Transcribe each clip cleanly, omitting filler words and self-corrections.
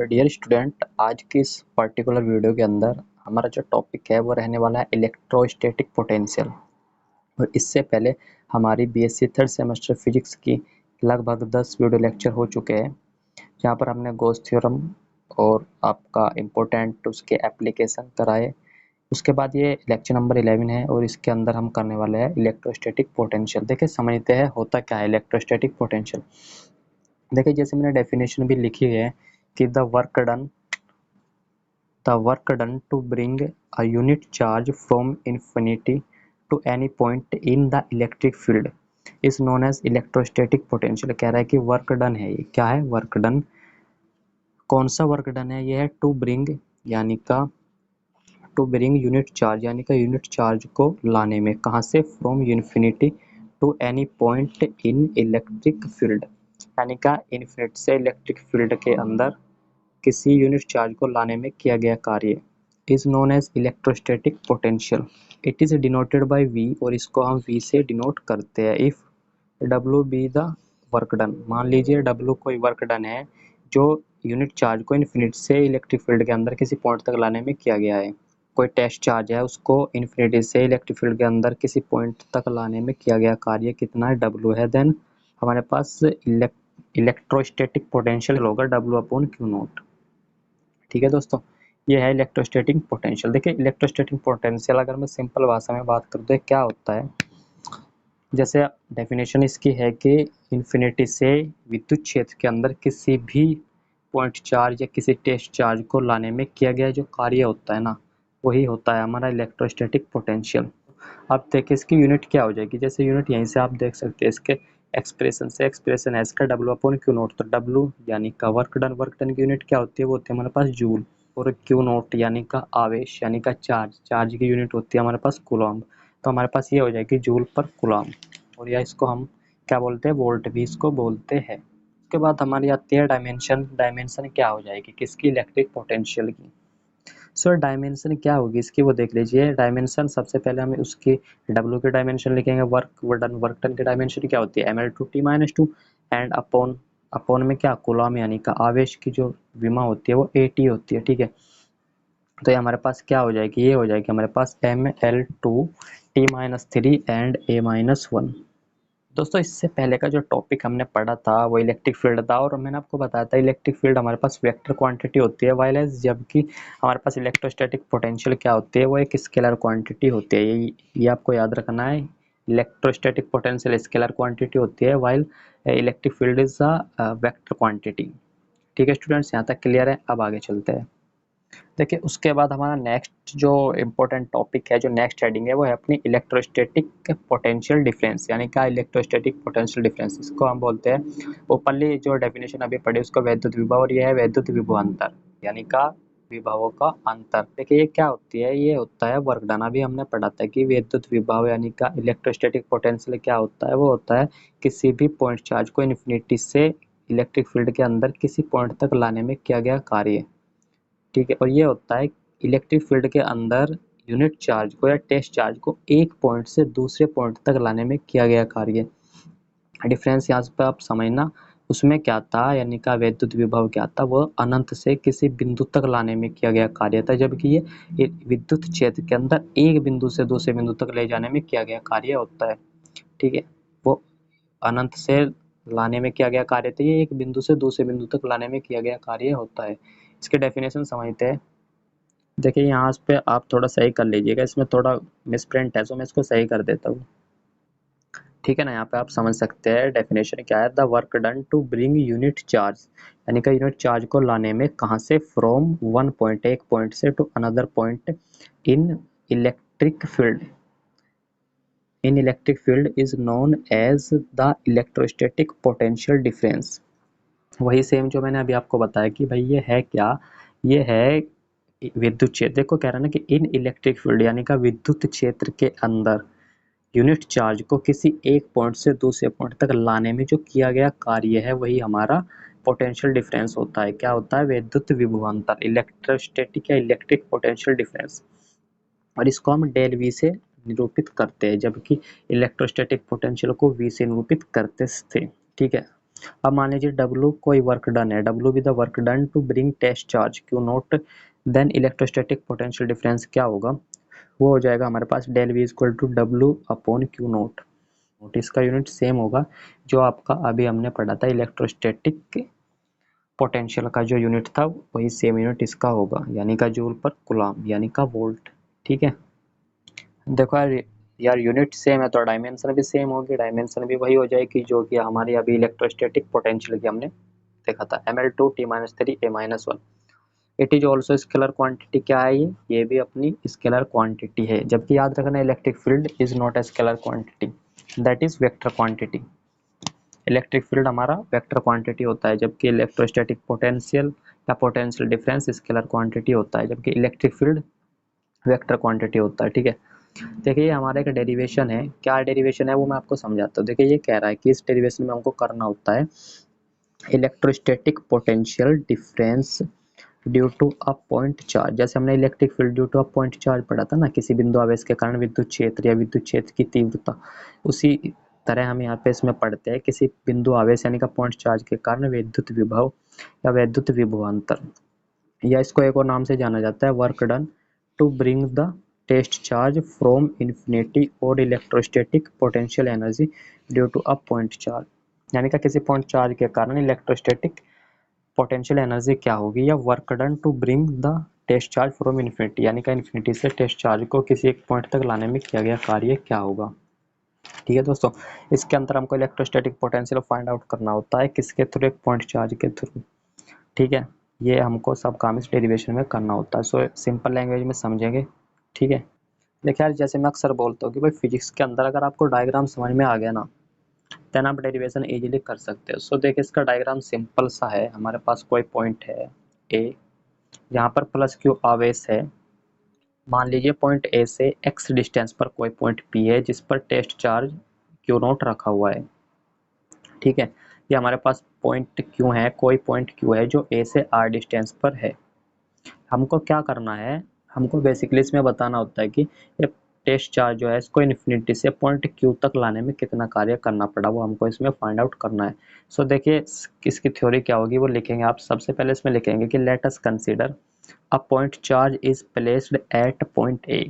Dear student, आज की इस पर्टिकुलर वीडियो के अंदर हमारा जो टॉपिक है वो रहने वाला है इलेक्ट्रोस्टैटिक पोटेंशियल। और इससे पहले हमारी बीएससी थर्ड सेमेस्टर फिजिक्स की लगभग 10 वीडियो लेक्चर हो चुके हैं, जहाँ पर हमने गॉस थ्योरम और आपका इम्पोर्टेंट उसके एप्लीकेशन कराए। उसके बाद ये लेक्चर नंबर 11 है और इसके अंदर हम करने वाले हैं इलेक्ट्रोस्टैटिक पोटेंशियल। देखिए समझते हैं होता क्या है इलेक्ट्रोस्टैटिक पोटेंशियल। देखिए जैसे मैंने डेफिनेशन भी लिखी है कि the work done to bring a unit charge from infinity to any point in the electric field is known as electrostatic potential। कह रहा है कि वर्क डन है, ये क्या है वर्क डन, कौन सा वर्क डन है, ये है टू ब्रिंग यूनिट चार्ज यानी का यूनिट चार्ज को लाने में, कहाँ से, from infinity to any point in electric field, यानी का इन्फिनिट से इलेक्ट्रिक फील्ड के अंदर किसी यूनिट चार्ज को लाने में किया गया कार्य is known as electrostatic potential. It is denoted by V, और इसको हम V से डिनोट करते हैं। If W be the work done, मान लीजिए W कोई वर्क डन है जो यूनिट चार्ज को इन्फिनिट से इलेक्ट्रिक फील्ड के अंदर किसी पॉइंट तक लाने में किया गया है। कोई टेस्ट चार्ज है, उसको इन्फिनिटी से इलेक्ट्रिक फील्ड के अंदर किसी पॉइंट तक लाने में किया गया कार्य कितना है, W है। देन हमारे पास इलेक्ट्रोस्टैटिक पोटेंशियल होगा W/Q0। ठीक है दोस्तों, ये है इलेक्ट्रोस्टैटिक पोटेंशियल। देखिए इलेक्ट्रोस्टैटिक पोटेंशियल अगर मैं सिंपल भाषा में बात करूँ तो क्या होता है, जैसे डेफिनेशन इसकी है कि इन्फिनिटी से विद्युत क्षेत्र के अंदर किसी भी पॉइंट चार्ज या किसी टेस्ट चार्ज को लाने में किया गया जो कार्य होता है ना, वही होता है हमारा इलेक्ट्रोस्टैटिक पोटेंशियल। अब देखिए इसकी यूनिट क्या हो जाएगी, जैसे यूनिट यहीं से आप देख सकते हैं इसके एक्सप्रेशन से, एक्सप्रेशन है इसका W/Q0। तो W यानी का वर्क डन की यूनिट क्या होती है, वो होती है हमारे पास जूल, और Q0 यानी का आवेश यानी का चार्ज की यूनिट होती है हमारे पास कूलम्ब। तो हमारे पास ये हो जाएगी जूल पर कूलम्ब, और या इसको हम क्या बोलते हैं, वोल्ट भी इसको बोलते हैं। उसके बाद हमारी आती है डायमेंशन क्या हो जाएगी किसकी, इलेक्ट्रिक पोटेंशियल की। सर डायमेंशन क्या होगी इसकी वो देख लीजिए। डायमेंशन सबसे पहले हमें उसकी W की डायमेंशन लिखेंगे, वर्क डन की डायमेंशन क्या होती है mL/T-2, एंड अपॉन में क्या, कूलम्ब यानी का आवेश की जो विमा होती है वो AT होती है। ठीक है, तो ये हमारे पास क्या हो जाएगी, ये हो जाएगी हमारे पास mL/T-3 एंड A-1। दोस्तों इससे पहले का जो टॉपिक हमने पढ़ा था वो इलेक्ट्रिक फील्ड था, और मैंने आपको बताया था इलेक्ट्रिक फील्ड हमारे पास वेक्टर क्वांटिटी होती है, वाइल एज जबकि हमारे पास इलेक्ट्रोस्टैटिक पोटेंशियल क्या होती है, वो एक स्केलर क्वांटिटी होती है। ये आपको याद रखना है, इलेक्ट्रोस्टैटिक पोटेंशियल स्केलर क्वांटिटी होती है, while electric field is a vector quantity. ठीक है स्टूडेंट्स, यहाँ तक क्लियर है। अब आगे चलते हैं। देखिए उसके बाद हमारा नेक्स्ट जो इम्पोर्टेंट टॉपिक है, जो नेक्स्ट हेडिंग है, वो है अपनी इलेक्ट्रोस्टैटिक पोटेंशियल डिफरेंस, यानी क्या इलेक्ट्रोस्टैटिक पोटेंशियल डिफरेंस, इसको हम बोलते हैं ओपनली जो डेफिनेशन अभी पढ़ी उसको वैद्युत विभव, और ये है वैद्युत विभव अंतर, यानी का विभवों का अंतर। देखिए ये क्या होती है, ये होता है वर्क डन। अभी हमने पढ़ा था कि विद्युत विभव यानी का इलेक्ट्रोस्टैटिक पोटेंशियल क्या होता है, वो होता है किसी भी पॉइंट चार्ज को इन्फिनिटी से इलेक्ट्रिक फील्ड के अंदर किसी पॉइंट तक लाने में किया गया कार्य। ठीक है, और ये होता है इलेक्ट्रिक फील्ड के अंदर यूनिट चार्ज को या टेस्ट चार्ज को एक पॉइंट से दूसरे पॉइंट तक लाने में किया गया कार्य। डिफरेंस यहाँ पर आप समझना, उसमें क्या था यानी का वैद्युत विभव क्या था, वो अनंत से किसी बिंदु तक लाने में किया गया कार्य था, जबकि ये विद्युत क्षेत्र के अंदर एक बिंदु से दूसरे बिंदु तक ले जाने में किया गया कार्य होता है। ठीक है, वो अनंत से लाने में किया गया कार्य था, ये एक बिंदु से दूसरे बिंदु तक लाने में किया गया कार्य होता है। इसके डेफिनेशन समझते हैं। देखिए यहाँ पे आप थोड़ा सही कर लीजिएगा, इसमें थोड़ा मिसप्रिंट है, तो मैं इसको सही कर देता हूँ। ठीक है ना, यहाँ पे आप समझ सकते हैं डेफिनेशन क्या है, the work done to bring unit charge, यानी कि यूनिट चार्ज को लाने में, कहाँ से, फ्रॉम वन पॉइंट, एक पॉइंट से, to another point in electric field is known as the electrostatic potential difference. वही सेम जो मैंने अभी आपको बताया कि भाई ये है क्या, ये है विद्युत क्षेत्र। देखो कह रहा है ना कि इन इलेक्ट्रिक फील्ड यानी का विद्युत क्षेत्र के अंदर यूनिट चार्ज को किसी एक पॉइंट से दूसरे पॉइंट तक लाने में जो किया गया कार्य है, वही हमारा पोटेंशियल डिफरेंस होता है। क्या होता है, विद्युत विभवांतर, इलेक्ट्रोस्टैटिक या इलेक्ट्रिक पोटेंशियल डिफरेंस। और इसको हम डेल वी से निरूपित करते हैं, जबकि इलेक्ट्रोस्टैटिक पोटेंशियल को वी से निरूपित करते थे। ठीक है, अब मान लीजिए W कोई वर्क डन है, W with the work done to bring test charge Q nought, then electrostatic potential difference क्या होगा, वो हो जाएगा हमारे पास del V equal to W upon Q nought. इसका यूनिट सेम होगा जो आपका अभी हमने पढ़ा था इलेक्ट्रोस्टैटिक पोटेंशियल का जो यूनिट था, वही सेम यूनिट इसका होगा, यानी का जूल पर कूलम्ब यानी का वोल्ट। ठीक है, देखो यार यूनिट सेम है तो डायमेंशन भी सेम होगी, डायमेंशन भी वही हो जाएगी जो कि हमारी अभी इलेक्ट्रोस्टैटिक पोटेंशियल की हमने देखा था, ml2 t-3 a-1। It is also scalar quantity, क्या है ये भी अपनी स्केलर क्वांटिटी है, जबकि याद रखना electric field is not a scalar quantity, that is vector quantity. Electric field हमारा वेक्टर क्वांटिटी होता है, जबकि इलेक्ट्रोस्टैटिक पोटेंशियल या पोटेंशियल डिफरेंस स्केलर क्वांटिटी होता है, जबकि इलेक्ट्रिक फील्ड वेक्टर क्वांटिटी होता है। ठीक है, देखिए ये हमारा एक डेरिवेशन है, क्या डेरिवेशन है वो मैं आपको समझाता हूँ। देखिए ये कह रहा है कि इस डेरिवेशन में हमको करना होता है electrostatic potential difference due to a point charge, जैसे हमने electric field due to a point charge पढ़ा था ना, किसी बिंदु आवेश के कारण विद्युत क्षेत्र या विद्युत क्षेत्र की तीव्रता, उसी तरह हम यहाँ पे इसमें पढ़ते हैं किसी बिंदु आवेश यानी का पॉइंट चार्ज के कारण विद्युत विभव या विद्युत विभवांतर, या इसको एक और नाम से जाना जाता है work done to bring the test charge from infinity और electrostatic potential energy due to a point charge, यानी कि किसी पॉइंट चार्ज के कारण इलेक्ट्रोस्टैटिक पोटेंशियल एनर्जी क्या होगी, या work done to bring the test charge from infinity, यानी कि इन्फिनिटी से टेस्ट चार्ज को किसी एक पॉइंट तक लाने में किया गया कार्य क्या होगा। ठीक है दोस्तों, इसके अंदर हमको इलेक्ट्रोस्टैटिक पोटेंशियल फाइंड आउट करना होता है किसके थ्रू, एक पॉइंट चार्ज के थ्रू। ठीक है, ये हमको सब काम इस डेरिवेशन में करना होता है, सो सिंपल लैंग्वेज में समझेंगे। ठीक है, देखिए यार जैसे मैं अक्सर बोलता हूँ कि भाई फिजिक्स के अंदर अगर आपको डायग्राम समझ में आ गया ना, देन आप डेरिवेशन इजीली कर सकते हो। सो देखिए इसका डायग्राम सिंपल सा है, हमारे पास कोई पॉइंट है ए, यहाँ पर प्लस क्यू आवेश है, मान लीजिए पॉइंट ए से एक्स डिस्टेंस पर कोई पॉइंट पी है जिस पर टेस्ट चार्ज क्यू नॉट रखा हुआ है। ठीक है, ये हमारे पास पॉइंट क्यू है, कोई पॉइंट क्यू है जो ए से आर डिस्टेंस पर है। हमको क्या करना है, हमको बेसिकली इसमें बताना होता है कि ये टेस्ट चार्ज जो है इसको इन्फिनिटी से पॉइंट क्यू तक लाने में कितना कार्य करना पड़ा, वो हमको इसमें फाइंड आउट करना है। सो देखिए इसकी थ्योरी क्या होगी वो लिखेंगे आप, सबसे पहले इसमें लिखेंगे कि let us consider a point charge is placed at point A,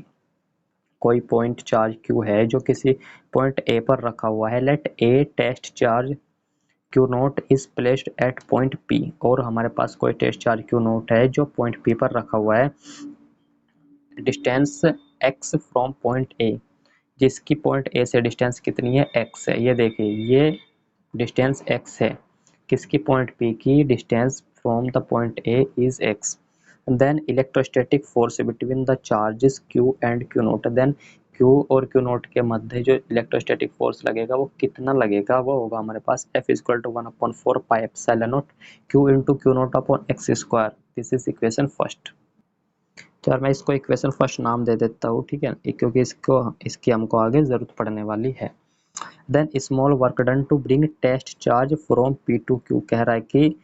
कोई पॉइंट चार्ज क्यू है जो किसी पॉइंट ए पर रखा हुआ है, let a test charge Q naught is placed at point P, और हमारे पास कोई टेस्ट चार्ज क्यू नोट है जो पॉइंट पी पर रखा हुआ है, distance x from point A, जिसकी पॉइंट ए से डिस्टेंस कितनी है, x है। ये देखिए ये डिस्टेंस x है, किसकी पॉइंट p की, distance from the point A is x। Then electrostatic force between the charges q and q naught, then q और q नोट के मध्य जो इलेक्ट्रोस्टैटिक फोर्स लगेगा वो कितना लगेगा, वो होगा हमारे पास F equal to 1/4 pi epsilon naught q into q naught upon x square. This is equation first. तो यार मैं इसको इक्वेशन फर्स्ट नाम दे देता हूँ, ठीक है, क्योंकि इसकी हमको आगे जरूरत पड़ने वाली है। Then small work done to bring test charge from P to Q, कह रहा है कि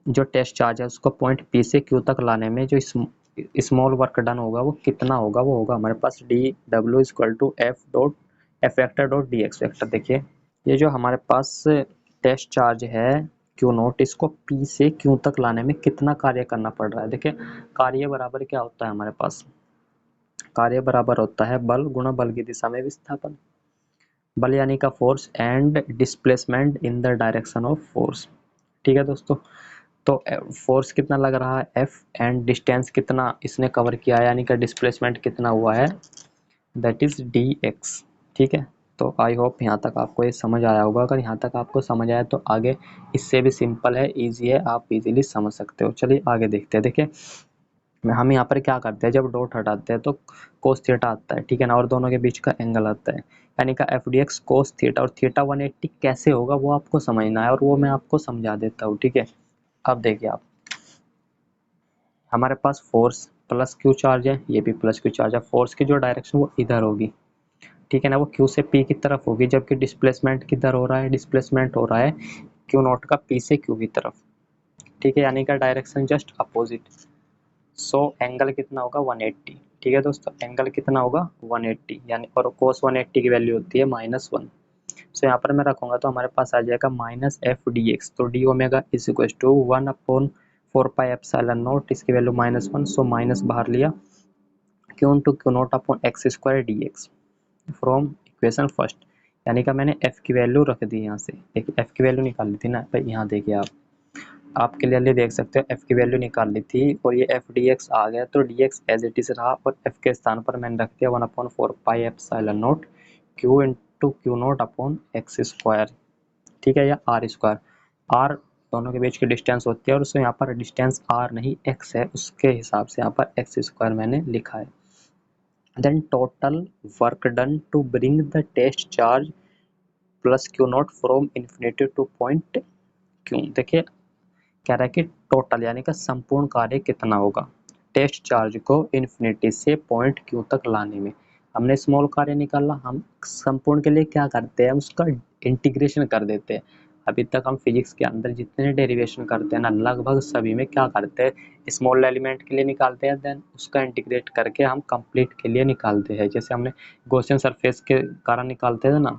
जो टेस्ट चार्ज है उसको पॉइंट पी से क्यू तक लाने में जो स्मॉल वर्क डन होगा वो कितना होगा, वो होगा हमारे पास D W equal to F vector dot D X vector. देखिए ये जो हमारे पास टेस्ट चार्ज है क्यू नोट, इसको पी से क्यू तक लाने में कितना कार्य करना पड़ रहा है। देखिए कार्य बराबर क्या होता है हमारे पास, कार्य बराबर होता है बल गुणा बल की दिशा में विस्थापन, बल यानी का force and displacement in the direction of force. ठीक है दोस्तों, तो फोर्स कितना लग रहा है F एंड डिस्टेंस कितना इसने कवर किया है, यानी कि डिस्प्लेसमेंट कितना हुआ है, दैट इज dx। ठीक है, तो आई होप यहाँ तक आपको ये समझ आया होगा, अगर यहाँ तक आपको समझ आया तो आगे इससे भी सिंपल है, इजी है, आप इजीली समझ सकते हो। चलिए आगे देखते हैं। देखिए हम यहाँ पर क्या करते हैं, जब डॉट हटाते हैं तो कोस थीटा आता है, ठीक है ना, और दोनों के बीच का एंगल आता है, यानी का F D x cos theta, और थीटा 180 कैसे होगा वो आपको समझना है, और वो मैं आपको समझा देता हूँ। ठीक है, अब देखिए आप, हमारे पास फोर्स प्लस क्यू चार्ज है, ये भी प्लस क्यू चार्ज है, फोर्स की जो डायरेक्शन वो इधर होगी, ठीक है ना, वो क्यू से पी की तरफ होगी, जबकि डिस्प्लेसमेंट किधर हो रहा है, डिस्प्लेसमेंट हो रहा है क्यू नॉट का पी से क्यू की तरफ। ठीक है, यानी का direction just opposite. So angle कितना होगा 180। ठीक है दोस्तों, एंगल कितना होगा 180, यानी और कोस 180 की वैल्यू होती है -1। सो यहाँ पर मैं रखूँगा तो हमारे पास आ जाएगा माइनस एफ डी एक्स, तो D omega is equal to 1/4 pi epsilon naught, इसकी वैल्यू -1, सो माइनस बाहर लिया, Q into Q naught upon X square D X from equation first, यानी कि मैंने एफ की वैल्यू रख दी यहाँ से। देखिए एफ की वैल्यू निकाल ली थी ना भाई, यहाँ देखिए आप क्लियरली देख सकते हो एफ की वैल्यू निकाल ली थी और ये एफ डी एक्स आ गया, तो D X as it is रहा और एफ के स्थान पर मैंने रख दिया 1/4 pi epsilon naught Q into Q naught upon X square, ठीक है, या आर स्क्वायर। आर दोनों के बीच की डिस्टेंस होती है और उसमें यहाँ पर डिस्टेंस आर नहीं एक्स है, उसके हिसाब से यहाँ पर एक्स स्क्वायर मैंने लिखा है। Then total work done to bring the test charge plus Q naught from infinity to point Q. देखिए कह रहा है कि टोटल यानी कि संपूर्ण कार्य कितना होगा टेस्ट चार्ज को इन्फिनिटी से पॉइंट क्यू तक लाने में। हमने स्मॉल कार्य निकाला, हम संपूर्ण के लिए क्या करते हैं, उसका इंटीग्रेशन कर देते हैं। अभी तक हम फिजिक्स के अंदर जितने डेरिवेशन करते हैं ना, लगभग सभी में क्या करते हैं, स्मॉल एलिमेंट के लिए निकालते हैं, देन उसका इंटीग्रेट करके हम कंप्लीट के लिए निकालते हैं। जैसे हमने गॉसियन सरफेस के कारण निकालते थे ना,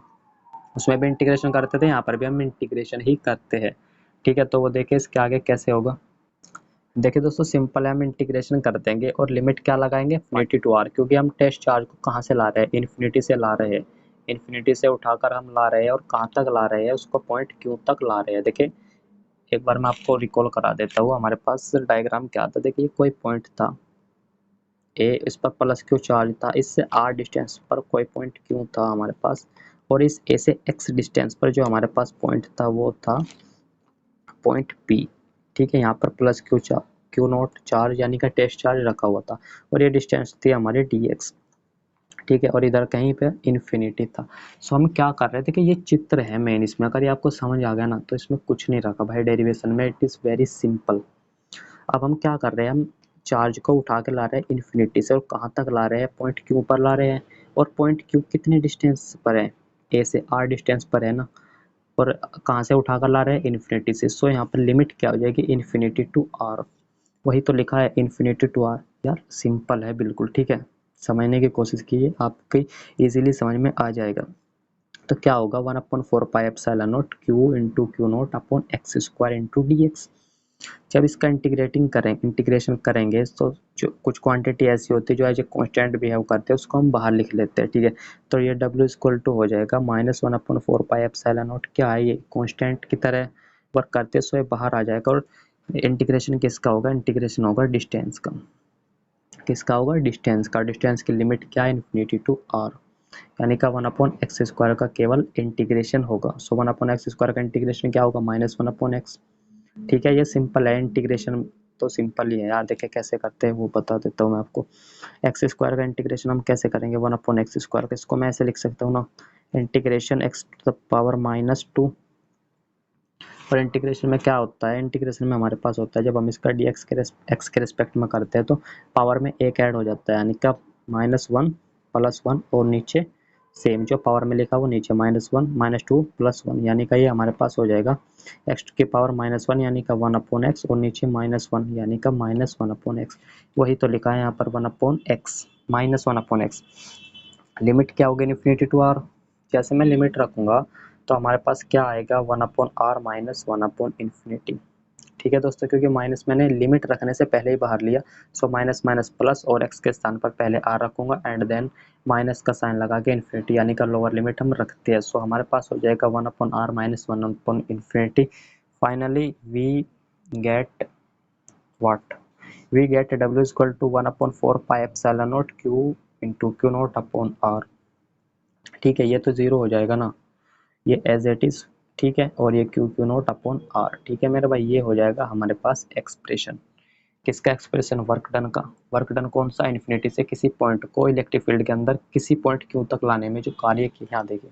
उसमें भी इंटीग्रेशन करते थे, यहाँ पर भी हम इंटीग्रेशन ही करते हैं, ठीक है। तो वो देखिए इसके आगे कैसे होगा। देखिए दोस्तों सिंपल है, हम इंटीग्रेशन कर देंगे और लिमिट क्या लगाएंगे, इन्फिनिटी टू आर, क्योंकि हम टेस्ट चार्ज को कहाँ से ला रहे हैं, इन्फिनिटी से ला रहे हैं। इन्फिनिटी से उठाकर हम ला रहे हैं और कहाँ तक ला रहे हैं, उसको पॉइंट क्यू तक ला रहे हैं। देखिए एक बार मैं आपको रिकॉल करा देता हूँ, हमारे पास डायग्राम क्या था। देखिए कोई पॉइंट था ए, इस पर प्लस क्यू चार्ज था, इससे आर डिस्टेंस पर कोई पॉइंट क्यू था हमारे पास, और इस ए से एक्स डिस्टेंस पर जो हमारे पास पॉइंट था वो था पॉइंट पी, ठीक है। यहाँ पर प्लस क्यू नॉट चार्ज यानी कि टेस्ट चार्ज रखा हुआ था और ये डिस्टेंस थी हमारे डी एक्स, ठीक है, और इधर कहीं पे इन्फिनिटी था। सो हम क्या कर रहे थे कि ये चित्र है मेन, इसमें अगर ये आपको समझ आ गया ना तो इसमें कुछ नहीं रखा भाई डेरिवेशन में, इट इज़ वेरी सिंपल। अब हम क्या कर रहे हैं, हम चार्ज को उठा के ला रहे हैं इन्फिनिटी से, और कहाँ तक ला रहे हैं, पॉइंट क्यू पर ला रहे हैं, और पॉइंट क्यू कितने डिस्टेंस पर है, ए से आर डिस्टेंस पर है ना, और कहाँ से उठा कर ला रहे हैं, इन्फिनिटी से। सो यहाँ पर लिमिट क्या हो जाएगी, इन्फिनिटी टू आर, वही तो लिखा है इन्फिनिटी टू आर। यार सिंपल है बिल्कुल, ठीक है, समझने की कोशिश कीजिए, आपकी इजीली समझ में आ जाएगा। तो क्या होगा 1/4 pi epsilon naught Q into Q naught upon X square into D x. जब इसका इंटीग्रेशन करेंगे तो जो कुछ क्वांटिटी ऐसी होती है जो एज ए कॉन्स्टेंट बिहेव करते हैं, उसको हम बाहर लिख लेते हैं, ठीक है। तो ये डब्ल्यू इक्वल टू हो जाएगा -1/4 पाई एप्सिलॉन नॉट, क्या है ये कॉन्स्टेंट की तरह वर्क करते हैं, सो ये बाहर आ जाएगा। और इंटीग्रेशन किसका होगा, इंटीग्रेशन होगा डिस्टेंस का, किसका होगा, डिस्टेंस का। डिस्टेंस की लिमिट क्या है, इन्फिनिटी टू आर, यानी का 1/x² का केवल इंटीग्रेशन होगा। सो 1/x² का इंटीग्रेशन क्या होगा, -1/x, ठीक है। ये सिंपल है इंटीग्रेशन, तो सिंपल ही है यार। देखिए कैसे करते हैं वो बता देता हूँ मैं आपको। एक्स स्क्वायर का इंटीग्रेशन हम कैसे करेंगे, 1/x², इसको मैं ऐसे लिख सकता हूँ ना, integration x to the power -2। और इंटीग्रेशन में क्या होता है, इंटीग्रेशन में हमारे पास होता है जब हम इसका डी एक्स के रिस्पेक्ट में करते हैं तो पावर में एक ऐड हो जाता है, यानी कि -1 +1 और नीचे सेम जो पावर में लिखा वो नीचे -1 -2 +1, यानी कि ये हमारे पास हो जाएगा x की पावर -1 यानी कि 1/x और नीचे -1 यानी कि -1/x। वही तो लिखा है यहाँ पर 1/x -1/x। लिमिट क्या होगी इन्फिनिटी टू आर, जैसे मैं लिमिट रखूँगा तो हमारे पास क्या आएगा 1/r - 1/infinity, ठीक है दोस्तों, क्योंकि माइनस मैंने लिमिट रखने से पहले ही बाहर लिया। सो माइनस माइनस प्लस और x के स्थान पर पहले r रखूँगा एंड देन माइनस का साइन लगा के इन्फिनिटी यानी का लोअर लिमिट हम रखते हैं। सो हमारे पास हो जाएगा 1/r - 1/infinity। Finally we get what, we get w equal to 1/4 pi epsilon naught q into Q naught upon r, ठीक है। ये तो जीरो हो जाएगा ना, ये एज इट इज, ठीक है, और ये Q Q naught upon R, ठीक है मेरे भाई। ये हो जाएगा हमारे पास एक्सप्रेशन, किसका एक्सप्रेशन, वर्क डन का। वर्क डन कौन सा, इन्फिनिटी से किसी पॉइंट को इलेक्ट्रिक फील्ड के अंदर किसी पॉइंट क्यू तक लाने में जो कार्य किया, यहाँ देखिए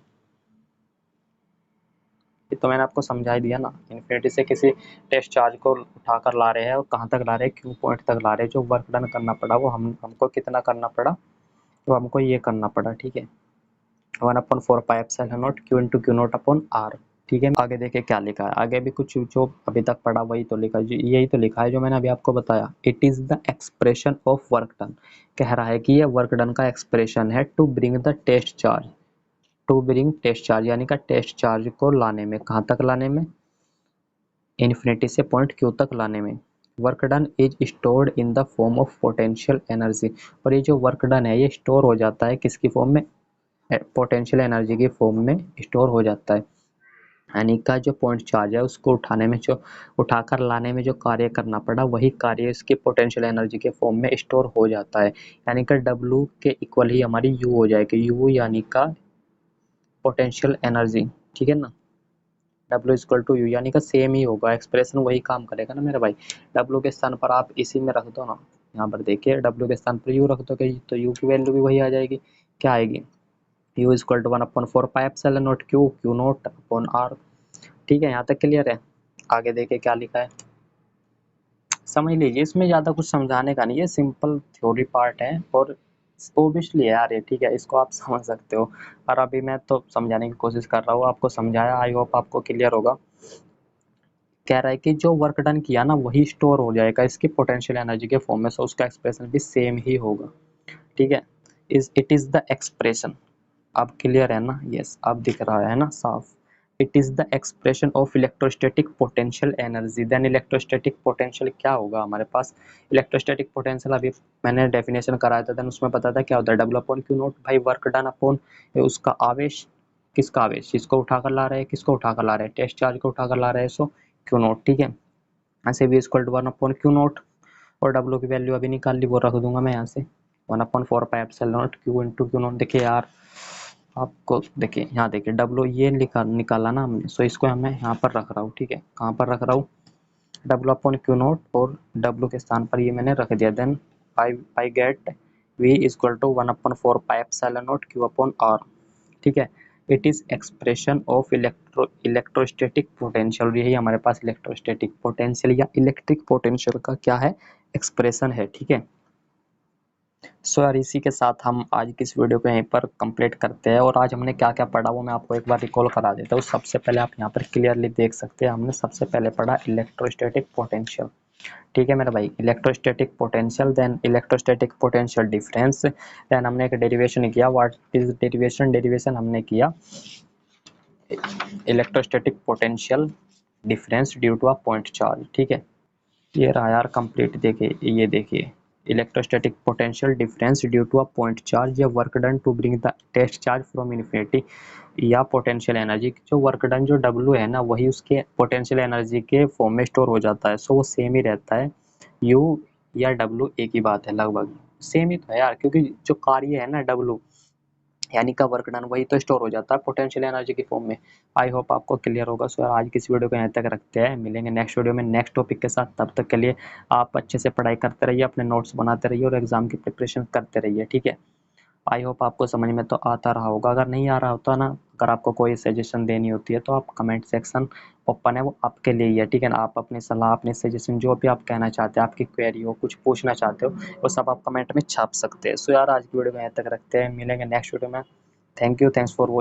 ये तो मैंने आपको समझा ही दिया ना, इन्फिनिटी से किसी टेस्ट चार्ज को उठाकर ला रहे हैं और कहाँ तक ला रहे हैं, क्यू पॉइंट तक ला रहे हैं। जो वर्क डन करना पड़ा वो हमको कितना करना पड़ा, तो हमको ये करना पड़ा, ठीक है, 1/4 pi epsilon naught Q into Q naught upon R, ठीक है। आगे देखिए क्या लिखा है, आगे भी कुछ जो अभी तक पढ़ा वही तो लिखा है, यही तो लिखा है जो मैंने अभी आपको बताया। It is the expression of work done, कह रहा है कि ये वर्क डन का एक्सप्रेशन है to bring the test charge, to bring test charge यानी का टेस्ट चार्ज को लाने में, कहाँ तक लाने में, इन्फिनिटी से पॉइंट क्यू तक लाने में। Work done is stored in the form of potential energy, और ये जो वर्क डन है ये स्टोर हो जाता है किसकी फॉर्म में, पोटेंशियल एनर्जी की फॉर्म में स्टोर हो जाता है। यानी का जो पॉइंट चार्ज है उसको उठाने में, जो उठाकर लाने में जो कार्य करना पड़ा वही कार्य इसके पोटेंशियल एनर्जी के फॉर्म में स्टोर हो जाता है। यानी कि W के इक्वल ही हमारी U हो जाएगी, U यानी का पोटेंशियल एनर्जी, ठीक है ना। W इक्वल टू यू यानी का सेम ही होगा, एक्सप्रेशन वही काम करेगा ना मेरे भाई। W के स्थान पर आप इसी में रख दो ना, यहाँ पर देखिए W के स्थान पर U रख दो तो U की वैल्यू भी वही आ जाएगी, क्या आएगी, U equal to 1/4 pi epsilon naught Q, Q naught upon R। ठीक है, यहाँ तक क्लियर है। आगे देखिए क्या लिखा है, समझ लीजिए, इसमें ज़्यादा कुछ समझाने का नहीं है, सिंपल थ्योरी पार्ट है और ओबियसली है यार ये, ठीक है, इसको आप समझ सकते हो। और अभी मैं तो समझाने की कोशिश कर रहा हूँ, आपको समझाया, आई होप आपको क्लियर होगा। कह रहा है कि जो वर्क डन किया ना वही स्टोर हो जाएगा इसकी पोटेंशियल एनर्जी के फॉर्म में, सो उसका एक्सप्रेशन भी सेम ही होगा, ठीक है। इट इज़ द एक्सप्रेशन, अब क्लियर है ना, यस अब दिख रहा है ना साफ। It is the expression of electrostatic potential energy, then electrostatic potential क्या होगा हमारे पास, इलेक्ट्रोस्टैटिक पोटेंशियल अभी मैंने डेफिनेशन कराया था, देन उसमें पता था क्या होता है, डब्ल्यू अपॉन क्यू नोट, भाई वर्क डन अपॉन उसका आवेश, किसका आवेश, जिसको उठाकर ला रहे हैं, किसको उठाकर ला रहे हैं, टेस्ट चार्ज को उठाकर ला रहे हैं, सो क्यू नोट, ठीक है। ऐसे भी इक्वल टू 1/Q0, और डब्ल्यू की वैल्यू अभी निकाल ली, वो रख दूंगा मैं यहाँ से 1/4 pi epsilon naught Q into Q not. देखिए यार आपको, देखिए यहाँ देखिए डब्ल्यू ये निकाला ना हमने, सो इसको मैं यहाँ पर रख रहा हूँ, ठीक है, कहाँ पर रख रहा हूँ, W/Q0, और W के स्थान पर ये मैंने रख दिया, then I get V equal to 1/4 pi epsilon naught Q/R, ठीक है। It is expression of electrostatic potential, यही हमारे पास इलेक्ट्रोस्टैटिक पोटेंशियल या इलेक्ट्रिक पोटेंशियल का क्या है, एक्सप्रेशन है, ठीक है। सो यार इसी के साथ हम आज की इस वीडियो को यहीं पर कंप्लीट करते हैं, और आज हमने क्या क्या पढ़ा वो मैं आपको एक बार रिकॉल करा देता हूँ। सबसे पहले आप यहाँ पर क्लियरली देख सकते हैं, हमने सबसे पहले पढ़ा इलेक्ट्रोस्टैटिक पोटेंशियल, ठीक है मेरा भाई, electrostatic potential, then electrostatic potential difference, then हमने एक डेरिवेशन किया, व्हाट इज डेरिवेशन, डेरिवेशन हमने किया electrostatic potential difference due to a point charge, ठीक है। ये रहा यार कंप्लीट, देखिए ये देखिए electrostatic potential difference due to a point charge या work done to bring the test charge from infinity, या पोटेंशियल एनर्जी, जो वर्क डन जो W है ना वही उसके पोटेंशियल एनर्जी के फॉर्म में स्टोर हो जाता है, सो वो सेम ही रहता है, U या W एक ही बात है, लगभग सेम ही तो है यार, क्योंकि जो कार्य है ना W यानी का वर्क डन वही तो स्टोर हो जाता है पोटेंशियल एनर्जी की फॉर्म में। आई होप आपको क्लियर होगा। सो आज की इस वीडियो को यहाँ तक रखते हैं, मिलेंगे नेक्स्ट वीडियो में नेक्स्ट टॉपिक के साथ, तब तक के लिए आप अच्छे से पढ़ाई करते रहिए, अपने नोट्स बनाते रहिए और एग्जाम की प्रिपरेशन करते रहिए, ठीक है। आई होप आपको समझ में तो आता रहा होगा, अगर नहीं आ रहा होता ना, अगर आपको कोई सजेशन देनी होती है तो आप कमेंट सेक्शन ओपन है, वो आपके लिए ही है, ठीक है ना। आप अपनी सलाह, अपनी सजेशन, जो भी आप कहना चाहते हैं, आपकी क्वेरी हो, कुछ पूछना चाहते हो, वो सब आप कमेंट में छाप सकते हैं। सो यार आज की वीडियो में यहाँ तक रखते हैं, मिलेंगे नेक्स्ट वीडियो में। Thank you, thanks for watching.